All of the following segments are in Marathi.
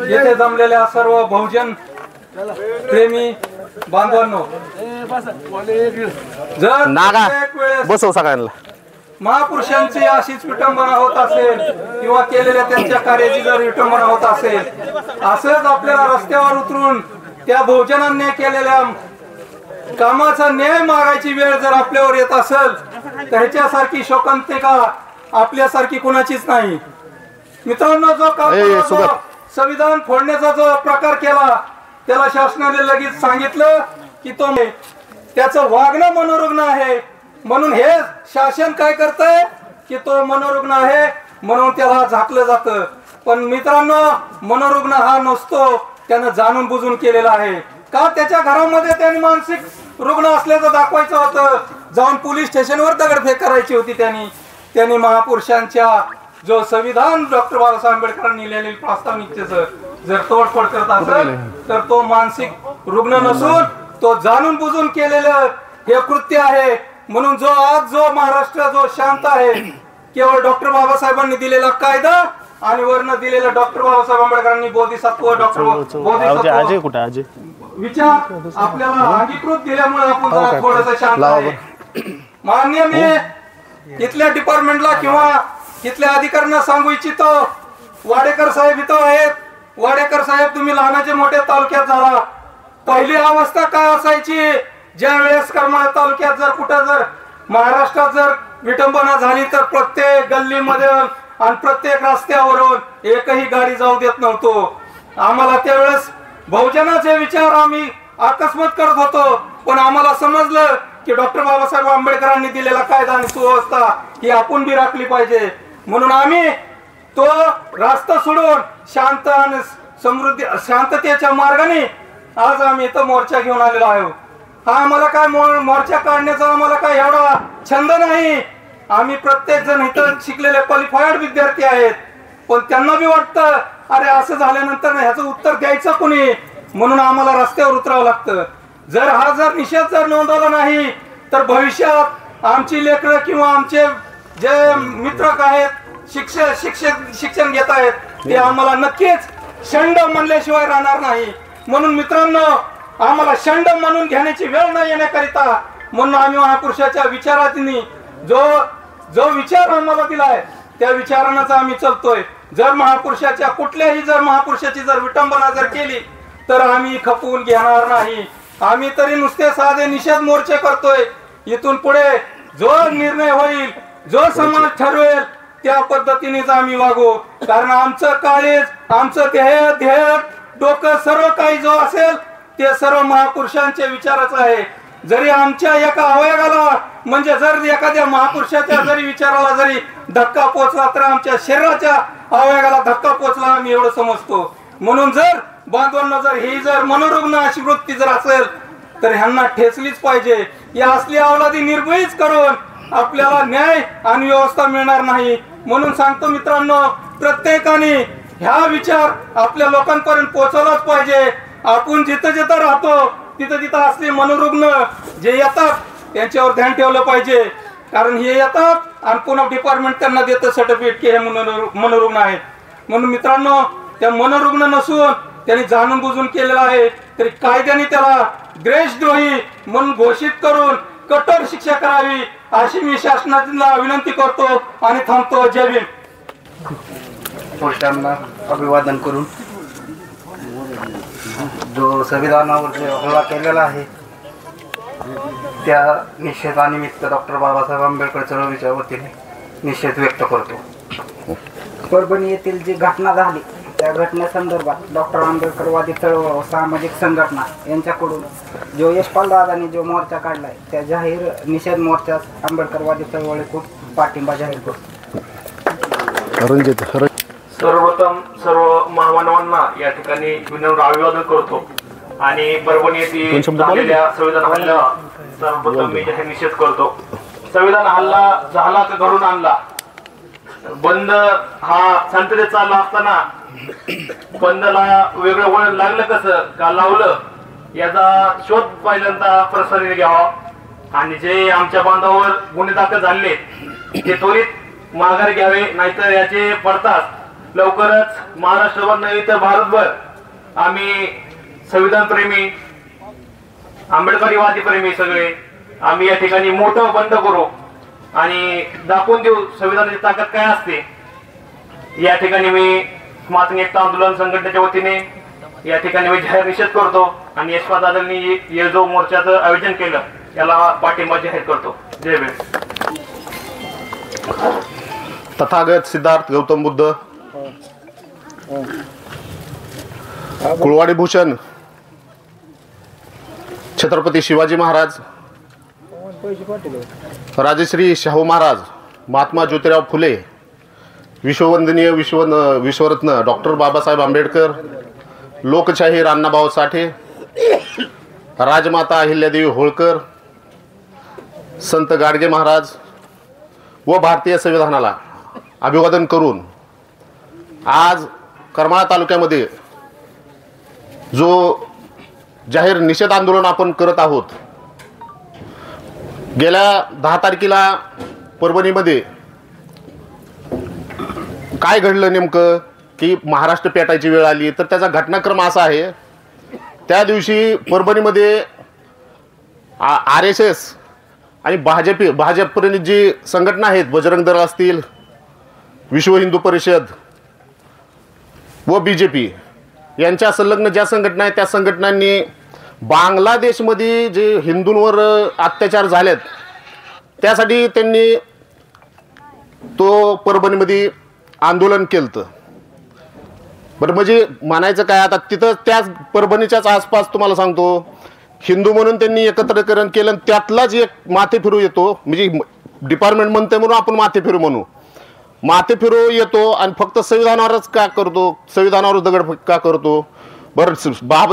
येथे जमलेल्या सर्व बहुजन प्रेमी बांधवांनो, जर नागा एक वेळेस बसव सगळ्यांना महापुरुषांची अशीच विटंबना होत असेल किंवा केलेल्या त्यांच्या कार्याची जर विटंबना होत असेल, असंच आपल्याला रस्त्यावर उतरून त्या बहुजनांनी केलेल्या कामाचा न्याय मागायची वेळ जर आपल्यावर येत असेल तर ह्याच्यासारखी शोकांतिका आपल्यासारखी कुणाचीच नाही. मित्रांनो, जो संविधान फोडण्याचा जो प्रकार केला त्याला शासनाने लगेच सांगितलं की तो त्याचं वागणं मनोरुग्ण आहे, म्हणून हे शासन काय करतंय की तो मनोरुग्ण आहे म्हणून त्याला झाकलं जातं. पण मित्रांनो, मनोरुग्ण हा नसतो, त्यानं जाणून बुजून केलेला आहे. का त्याच्या घरामध्ये त्यांनी मानसिक रुग्ण असल्याचं दाखवायचं होतं, जाऊन पोलीस स्टेशनवर दगडफेक करायची होती. त्यांनी महापुरुषांच्या जो संविधान डॉक्टर बाबासाहेब आंबेडकरांनी लिहिलेली प्रास्ताविकतेचं जर तोडफोड करत असेल तर तो मानसिक रुग्ण नसून तो जाणून बुजून केलेलं हे कृत्य आहे. म्हणून जो महाराष्ट्र जो शांत आहे, केवळ डॉक्टर बाबासाहेबांनी दिलेला कायदा आणि वर्ण दिलेला डॉक्टर बाबासाहेब आंबेडकरांनी बोधिसत्व विचार आपल्याला अंगीकृत दिल्यामुळे आपण थोडंसं शांत आहे. मान्य मी इथल्या डिपार्टमेंटला किंवा इथल्या अधिकाऱ्यांना सांगू इच्छितो, वाडेकर साहेब इथं आहेत. वाडेकर साहेब, तुम्ही लहानाचे मोठ्या तालुक्यात झाला. पहिली अवस्था काय असायची, ज्या वेळेस करमाळा तालुक्यात जर कुठं जर महाराष्ट्रात जर विटंबना झाली तर प्रत्येक गल्लीमध्ये आणि प्रत्येक रस्त्यावरून एकही गाडी जाऊ देत नव्हतो. आम्हाला त्यावेळेस बहुजनाचे विचार आम्ही अकस्मात करत होतो, पण आम्हाला समजलं की डॉक्टर बाबासाहेब आंबेडकरांनी दिलेला कायदा आणि सुव्यवस्था ही आपण बी राखली पाहिजे. म्हणून आम्ही तो रास्ता सोडून शांत आणि शांततेच्या मार्गाने आज आम्ही इथं मोर्चा घेऊन आलेलो आहोत. हा आम्हाला काय मोर्चा काढण्याचा आम्हाला काय एवढा छंद नाही. आम्ही प्रत्येक जण इथं शिकलेले क्वालिफाईड विद्यार्थी आहेत, पण त्यांना बी वाटतं अरे असं झाल्यानंतर ह्याचं उत्तर द्यायचं कोणी, म्हणून आम्हाला रस्त्यावर उतरावं लागतं. जर निषेध जर नोंदवला नाही तर भविष्यात आमची लेकरं किंवा आमचे जे मित्र आहेत शिक्षण घेत आहेत ते आम्हाला नक्कीच शंड म्हणल्याशिवाय राहणार नाही. म्हणून मित्रांनो, आम्हाला शंड म्हणून घेण्याची वेळ न येण्याकरिता म्हणून आम्ही महापुरुषाच्या विचारांनी जो विचार आम्हाला दिलाय त्या विचारांनाच आम्ही चालतोय. जर महापुरुषाची जर विटंबना जर केली तर आम्ही खपवून घेणार नाही. आम्ही तरी नुसते साधे निषेध मोर्चे करतोय. इथून पुढे जो निर्णय होईल, जो समाज ठरवेल त्या पद्धतीनेच आम्ही वागू. कारण आमचं काळीज, आमचं ध्येय डोकं सर्व काही जो असेल ते सर्व महापुरुषांच्या विचाराचं आहे. जरी आमच्या एका अवयवाला म्हणजे जर एखाद्या महापुरुषाच्या जरी विचाराला जरी धक्का पोचला तर आमच्या शरीराच्या अवयवाला धक्का पोचला आम्ही एवढं समजतो. म्हणून जर बांधवांना जर मनोरुग्ण अशी वृत्ती जर असेल तर ह्यांना ठेचलीच पाहिजे. या असली अवलादी निर्भयच करून आपल्याला न्याय आणि व्यवस्था मिळणार नाही. म्हणून सांगतो मित्रांनो, प्रत्येकाने ह्या विचार आपल्या लोकांपर्यंत पोहोचवलाच पाहिजे. आपण जिथं जिथं राहतो तिथं असले मनोरुग्ण जे येतात त्यांच्यावर ध्यान ठेवलं पाहिजे. कारण हे येतात आणि पुन्हा डिपार्टमेंट त्यांना देतं सर्टिफिकेट की हे मनोरुग्ण आहेत. म्हणून मित्रांनो, त्या मनोरुग्ण नसून त्यांनी जाणून बुजून केलेला आहे तरी कायद्याने त्याला देशद्रोही म्हणून घोषित करून कठोर शिक्षा करावी अशी मी शासनाला विनंती करतो आणि थांबतो. जय भीम. पुरुषांना अभिवादन करून जो संविधानावर जो हल्ला केलेला आहे त्या निषेधानिमित्त डॉक्टर बाबासाहेब आंबेडकर चळवळीच्या वतीने निषेध व्यक्त करतो. परभणी येथील जी घटना झाली त्या घटनेसंदर्भात डॉक्टर आंबेडकरवादी चळवळ व सामाजिक संघटना यांच्याकडून जो यशपाल दादांनी जो मोर्चा काढलाय त्या जाहीर निषेध मोर्चास आंबेडकरवादी चळवळीकडून पाठिंबा जाहीर करतो. सर्वप्रथम सर्व महामानवांना या ठिकाणी विनम्र अभिवादन करतो आणि परभणी येथील झालेल्या संविधान हल्ला सर्वप्रथम मी जाहीर निषेध करतो. संविधान हल्ला झाला तर घडून आणला. बंद हा शांततेत चालला असताना बंदला वेगळं वळण लागलं कसं का लावलं याचा शोध पहिल्यांदा प्रशासनाने घ्यावा आणि जे आमच्या बांधावर गुन्हे दाखल झाले ते त्वरित माघार घ्यावे, नाहीतर याचे पडतास लवकरच महाराष्ट्रभर नाही तर भारतभर आम्ही संविधान प्रेमी, आंबेडकरी प्रेमी सगळे आम्ही या ठिकाणी मोठं बंद करू आणि दाखवून देऊ संविधानाची ताकद काय असते। या ठिकाणी मी मातंग एकता आंदोलन संघटनेच्या वतीने या ठिकाणी मी जाहीर निषेध करतो आणि यशपाल दादांनी हे जो मोर्चाचं आयोजन केलं याला पाठिंबा जाहीर करतो। जय भीम। तथागत सिद्धार्थ गौतम बुद्ध, कुळवाडी भूषण छत्रपती शिवाजी महाराज, राजश्री शाहू महाराज, महात्मा ज्योतिराव फुले, विश्ववंदनीय विश्वरत्न डॉक्टर बाबासाहेब आंबेडकर, लोकशाहीर अण्णाभाऊ साठे, राजमाता अहिल्यादेवी होळकर, संत गाडगे महाराज व भारतीय संविधानाला अभिवादन करून आज करमाळा तालुक्यामध्ये जो जाहीर निषेध आंदोलन आपण करत आहोत, गेल्या 10 तारखेला परभणीमध्ये काय घडलं नेमकं की महाराष्ट्र पेटायची वेळ आली, तर त्याचा घटनाक्रम असा आहे। त्या दिवशी परभणीमध्ये RSS आणि भाजपपर्यंत जी संघटना आहेत, बजरंग दल असतील, विश्व हिंदू परिषद व BJP यांच्या संलग्न ज्या संघटना आहेत त्या संघटनांनी बांगलादेशमध्ये जे हिंदूंवर अत्याचार झालेत त्यासाठी त्यांनी तो परभणीमध्ये आंदोलन केलं। बरं, म्हणजे म्हणायचं काय आता तिथं त्याच परभणीच्याच आसपास तुम्हाला सांगतो हिंदू म्हणून त्यांनी एकत्रीकरण केलं, त्यातलाच एक माथे फिरू येतो, म्हणजे डिपार्टमेंट म्हणते म्हणून आपण माथे फिरू म्हणू, माथे फिरू येतो आणि फक्त संविधानावरच का करतो, संविधानावरच दगड का करतो। बरं,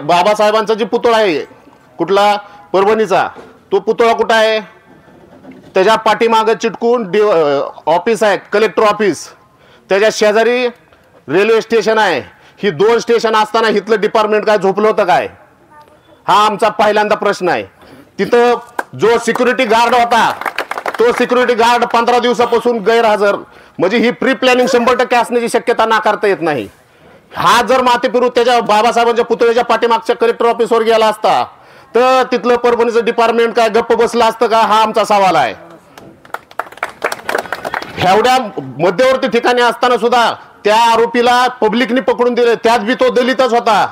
बाबासाहेबांचा जे पुतळा आहे कुठला परभणीचा, तो पुतळा कुठं आहे, त्याच्या पाठीमागं चिटकून ऑफिस आहे कलेक्टर ऑफिस, त्याच्या शेजारी रेल्वे स्टेशन आहे। ही 2 स्टेशन असताना इथलं डिपार्टमेंट काय झोपलं होतं काय, हा आमचा पहिल्यांदा प्रश्न आहे। तिथं जो सिक्युरिटी गार्ड होता तो सिक्युरिटी गार्ड 15 दिवसापासून गैरहजर, म्हणजे ही प्री प्लॅनिंग 100% असण्याची शक्यता नाकारता येत नाही। हा जर माथे फिरू त्याच्या बाबासाहेबांच्या पुतळ्याच्या पाठीमागच्या कलेक्टर ऑफिसवर गेला असता तर तिथलं परभणीचं डिपार्टमेंट काय गप्प बसलं असतं का, हा आमचा सवाल आहे। एवढ्या मध्यवर्ती ठिकाणी असताना सुद्धा त्या आरोपीला पब्लिकने पकडून दिले, त्यात बी तो दलितच होता।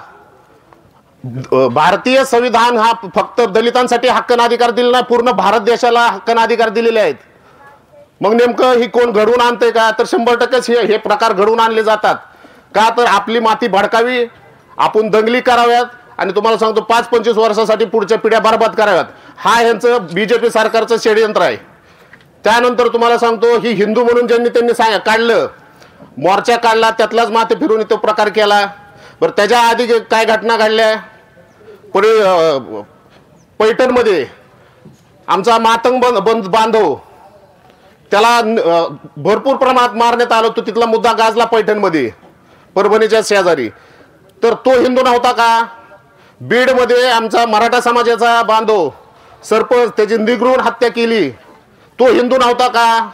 भारतीय संविधान हा फक्त दलितांसाठी हक्काधिकार दिलेला नाही, पूर्ण भारत देशाला हक्काधिकार दिलेले आहेत। मग नेमकं ही कोण घडवून आणते का, तर 100% हे प्रकार घडवून आणले जातात का, तर आपली माती भडकावी, आपण दंगली कराव्यात आणि तुम्हाला सांगतो 5-25 वर्षासाठी पुढच्या पिढ्या बरबाद कराव्यात, हा यांचं BJP सरकारचं षडयंत्र आहे। त्यानंतर तुम्हाला सांगतो ही हिंदू म्हणून ज्यांनी त्यांनी काढलं, मोर्चा काढला, त्यातलाच माथे फिरून तो प्रकार केला। बरं, त्याच्या आधी काय घटना घडल्या, पैठणमध्ये आमचा मातंग बांधव त्याला भरपूर प्रमाणात मारण्यात आलं, तो तिथला मुद्दा गाजला पैठणमध्ये परभणीच्या शेजारी, तर तो हिंदू नव्हता का। बीडमध्ये आमचा मराठा समाजाचा बांधव सरपंच त्याची निगरून हत्या केली, तो हिंदू नव्हता का।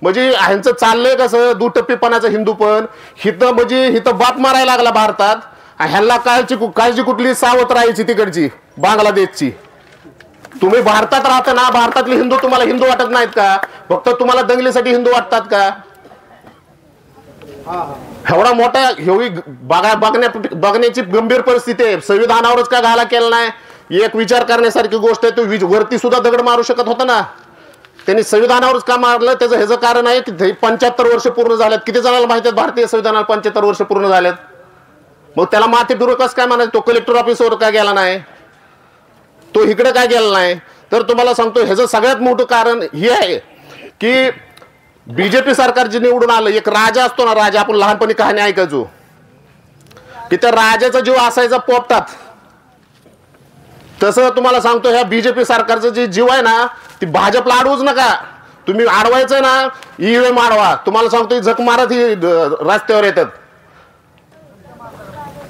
म्हणजे ह्यांचं चाललंय कसं दुटप्पीपणाचं हिंदू पण हिथं, म्हणजे हिथं बाप मारायला लागला भारतात, ह्यांना काळजी कुठली सावध राहायची तिकडची बांगलादेशची। तुम्ही भारतात राहता ना, भारतातले हिंदू तुम्हाला हिंदू वाटत नाहीत का, फक्त तुम्हाला दंगलीसाठी हिंदू वाटतात का। एवढा मोठा बघण्याची गंभीर परिस्थिती आहे, संविधानावरच का घाला केला नाही, एक विचार करण्यासारखी गोष्ट आहे। तो वरती सुद्धा दगड मारू शकत होता ना, त्यांनी संविधानावरच का मारलं, त्याचं ह्याचं कारण आहे की 75 वर्ष पूर्ण झालेत। किती जणांना माहिती आहे भारतीय संविधानाला 75 वर्ष पूर्ण झालेत, मग त्याला माथे फिरू कसं काय म्हणायचं, तो कलेक्टर ऑफिसवर का गेला नाही, तो इकडे काय गेला नाही। तर तुम्हाला सांगतो ह्याचं सगळ्यात मोठं कारण हे आहे की BJP सरकार जे निवडून आलं, एक राजा असतो ना, राजा आपण लहानपणी कहाणी ऐकायचो की त्या राजाचा जीव असायचा पोपटात, तसं तुम्हाला सांगतो ह्या BJP सरकारचं जे जीव आहे ना, ती भाजपला अडवूच नका, तुम्ही अडवायचं ना EVM अडवा, तुम्हाला सांगतो झक मारत ही रस्त्यावर येतात।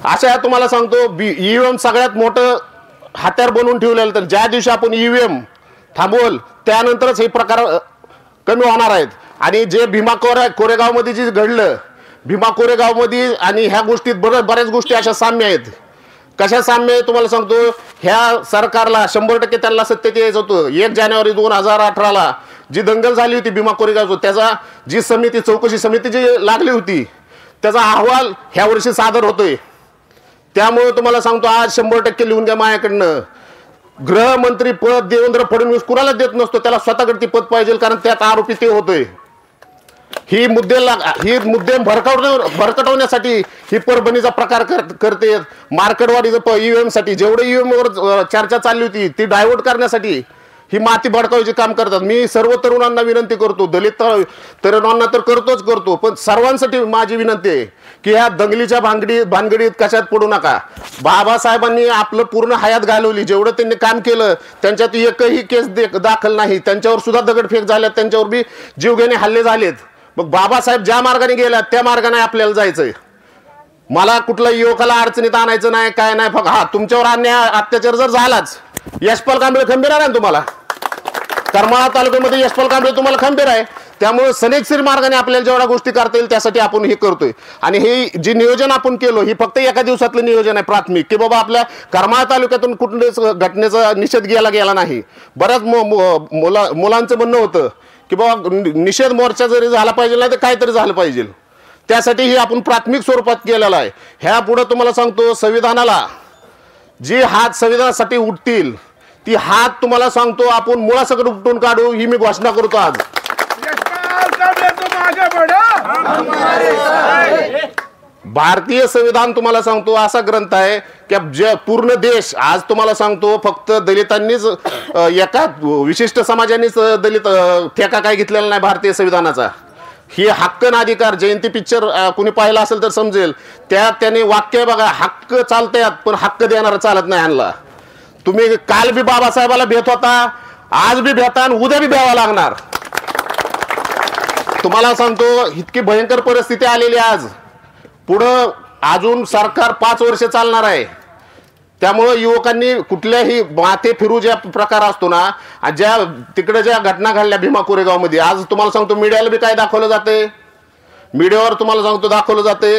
अशा तुम्हाला सांगतो EVM सगळ्यात मोठं हत्यार बनवून ठेवलेलं, तर ज्या दिवशी आपण EVM थांबवल त्यानंतरच हे प्रकार कमी होणार आहेत। आणि जे भीमा कोरेगावमध्ये जे घडलं भीमा कोरेगावमध्ये आणि ह्या गोष्टीत बऱ्याच गोष्टी अशा साम्य आहेत. कशा साम्य आहे तुम्हाला सांगतो. ह्या सरकारला 100% त्यांना सत्तेत यायचं होतं. 1 जानेवारी 2018ला जी दंगल झाली होती भीमा कोरेगावचं, त्याचा जी समिती चौकशी समिती जी लागली होती त्याचा अहवाल ह्या वर्षी सादर होतोय. त्यामुळे तुम्हाला सांगतो आज 100% लिहून घ्या माझ्याकडनं. गृहमंत्री पद देवेंद्र फडणवीस कुणाला देत नसतो, त्याला स्वतःकडे पद पाहिजे, कारण त्यात आरोपी ते होतोय. ही मुद्दे भरकटवण्यासाठी ही परभणीचा प्रकार करते. मार्केटवाडीचं ईव्हीएम साठी जेवढे ईव्हीएम वर चर्चा चालली होती ती डायव्हर्ट करण्यासाठी ही माती भडकावायचे काम करतात. मी सर्व तरुणांना विनंती करतो, दलित तरुणांना तर करतो, पण सर्वांसाठी माझी विनंती आहे की ह्या दंगलीच्या भानगडीत कशात पडू नका. बाबासाहेबांनी आपलं पूर्ण हयात घालवली, जेवढं त्यांनी काम केलं त्यांच्यात एकही केस दाखल नाही. त्यांच्यावर सुद्धा दगडफेक झाल्यात, त्यांच्यावर बी जीवघेणे हल्ले झालेत. मग बाबासाहेब ज्या मार्गाने गेल्यात त्या मार्गाने आपल्याला जायचंय. मला कुठल्या युवकाला अडचणीत आणायचं नाही, काय नाही. फक्त तुमच्यावर अन्याय अत्याचार जर झालाच, यशपाल कांबळे खंबीर आहे ना तुम्हाला. करमाळा तालुक्यामध्ये यशपाल कांबळे तुम्हाला खंबीर आहे. त्यामुळे सनेकशीर मार्गाने आपल्याला जेवढ्या गोष्टी करता येईल त्यासाठी आपण हे करतोय. आणि हे जे नियोजन आपण केलं ही फक्त एका दिवसातलं नियोजन आहे प्राथमिक, की बाबा आपल्या करमाळा तालुक्यातून कुठल्याच घटनेचा निषेध गेला नाही. बऱ्याच मुलांचं म्हणणं होतं की बाबा निषेध मोर्चा जरी झाला पाहिजे नाही तर काहीतरी झालं पाहिजे. त्यासाठी हे आपण प्राथमिक स्वरूपात केलेलं आहे. ह्या पुढे तुम्हाला सांगतो संविधानाला जी हात संविधानासाठी उठतील ती हात तुम्हाला सांगतो आपण मुळासकट उपटून काढू ही मी घोषणा करतो आज. भारतीय संविधान तुम्हाला सांगतो असा ग्रंथ आहे की पूर्ण देश आज तुम्हाला सांगतो फक्त दलितांनीच एका विशिष्ट समाजानेच दलित ठेका काय घेतलेला नाही भारतीय संविधानाचा. ही हक्क ना अधिकार जयंती पिक्चर कुणी पाहिला असेल तर समजेल. त्याने वाक्य बघा, हक्क चालतात पण हक्क देणारा चालत नाही. ह्यांना तुम्ही काल बी बाबासाहेबाला भेट होता, आज बी भेटा आणि उद्या बी भ्यावा लागणार. तुम्हाला सांगतो इतकी भयंकर परिस्थिती आलेली आज. पुढं अजून सरकार 5 वर्ष चालणार आहे. त्यामुळे युवकांनी कुठल्याही माथे फिरू ज्या प्रकार असतो ना, ज्या तिकडे ज्या घटना घडल्या भीमा कोरेगावमध्ये, आज तुम्हाला सांगतो मीडियाला बी काय दाखवलं जाते, मीडियावर तुम्हाला सांगतो दाखवलं जाते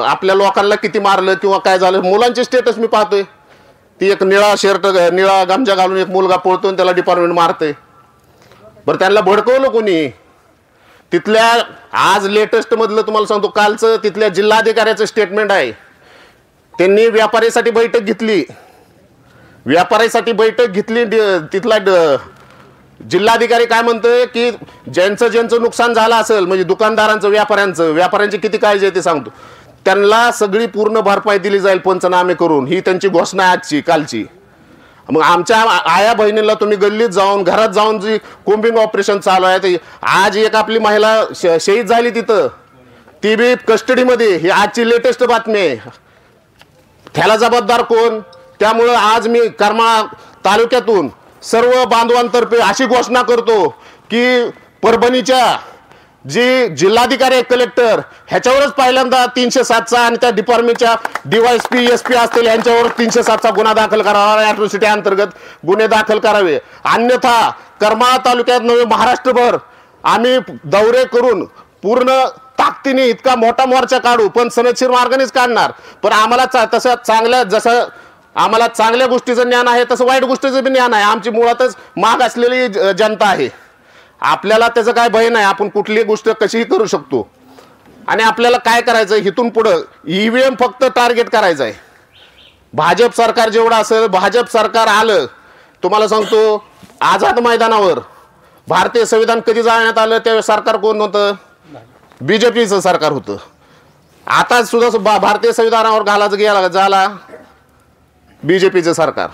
आपल्या लोकांना किती मारलं किंवा काय झालं. मुलांचे स्टेटस मी पाहतोय, ती एक निळा शर्ट निळा गामजा घालून एक मुलगा पळतो आणि त्याला डिपार्टमेंट मारते. बरं त्यांना भडकवलं कोणी. तिथल्या आज लेटेस्ट मधलं तुम्हाला सांगतो कालचं तिथल्या जिल्हाधिकाऱ्याचं स्टेटमेंट आहे. त्यांनी व्यापाऱ्यासाठी बैठक घेतली, तिथला जिल्हाधिकारी काय म्हणतोय की ज्यांचं नुकसान झालं असेल म्हणजे दुकानदारांचं व्यापाऱ्यांची किती काळजी आहे ते सांगतो. त्यांना सगळी पूर्ण भरपाई दिली जाईल पंचनामे करून, ही त्यांची घोषणा आहे कालची. मग आमच्या आया बहिणीला तुम्ही गल्लीत जाऊन घरात जाऊन जी कोम्बिंग ऑपरेशन चालू आहे, आज एक आपली महिला शहीद झाली तिथं, ती बी कस्टडीमध्ये. ही आजची लेटेस्ट बातमी आहे. त्याला जबाबदार कोण. त्यामुळं आज मी करमाळा तालुक्यातून सर्व बांधवांतर्फे अशी घोषणा करतो की परभणीच्या जी जिल्हाधिकारी कलेक्टर ह्याच्यावरच पहिल्यांदा 307चा आणि त्या डिपार्टमेंटच्या DYSP SP असतील यांच्यावर 307चा गुन्हा दाखल करावा, ॲट्रॉसिटी अंतर्गत गुन्हे दाखल करावे. अन्यथा करमाळा तालुक्यात नव्हे महाराष्ट्रभर आम्ही दौरे करून पूर्ण ताकदीने इतका मोठा मोर्चा काढू, पण सनदशीर मार्गानेच काढणार. पण आम्हाला जसं आम्हाला चांगल्या गोष्टीचं ज्ञान आहे तसं वाईट गोष्टीचं बी ज्ञान आहे. आमची मुळातच माग असलेली जनता आहे. आपल्याला त्याचं काय भय नाही, आपण कुठली गोष्ट कशीही करू शकतो. आणि आपल्याला काय करायचं इथून पुढं EVM फक्त टार्गेट करायचं आहे. भाजप सरकार जेवढं असेल, भाजप सरकार आलं तुम्हाला सांगतो आझाद मैदानावर भारतीय संविधान कधी जाळण्यात आलं त्यावेळेस सरकार कोण होतं, BJPचं सरकार होतं. आता सुद्धा भारतीय संविधानावर घालायचं झाला BJPचं सरकार.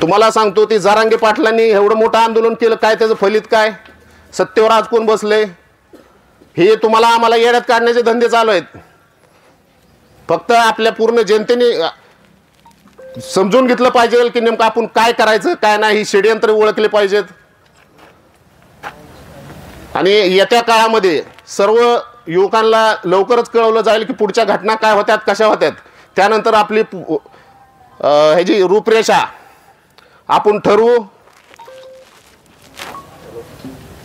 तुम्हाला सांगतो ती जरांगे पाटलांनी एवढं मोठं आंदोलन केलं, काय त्याचं फलित काय, सत्तेवर आज कोण बसले. हे तुम्हाला आम्हाला येड्यात काढण्याचे धंदे चालू आहेत. फक्त आपल्या पूर्ण जनतेने समजून घेतलं पाहिजे की नेमकं आपण काय करायचं काय नाही, ही षडयंत्र ओळखले पाहिजेत. आणि येत्या काळामध्ये सर्व युवकांना लवकरच कळवलं जाईल की पुढच्या घटना काय होत्यात कशा होत्यात. त्यानंतर आपली ह्याची रूपरेषा आपण ठरवू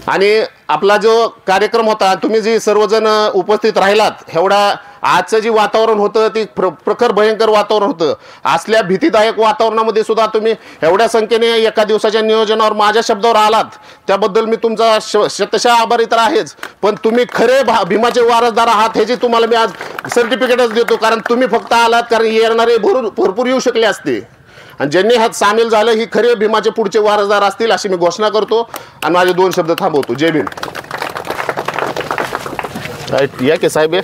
आणि आपला जो कार्यक्रम होता, तुम्ही जी सर्वजण उपस्थित राहिलात, एवढा आजचं जे वातावरण होतं ते प्रखर भयंकर वातावरण होतं. असल्या भीतीदायक वातावरणामध्ये सुद्धा तुम्ही एवढ्या संख्येने एका दिवसाच्या नियोजनावर माझ्या शब्दावर आलात, त्याबद्दल मी तुमचा शतशः आभारी तर आहेच. पण तुम्ही खरे भीमाचे वारसदार आहात ह्याची तुम्हाला मी आज सर्टिफिकेटच देतो. कारण तुम्ही फक्त आलात कारण येणारे भरपूर येऊ शकले असते. आणि ज्यांनी ह्यात सामील झालं ही खरे भीमाचे पुढचे वारसदार असतील अशी मी घोषणा करतो आणि माझे 2 शब्द थांबवतो. जय भीम. या की साहेब,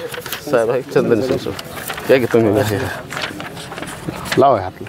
साहेब आहे चंदन या की तुम्ही लावा हात.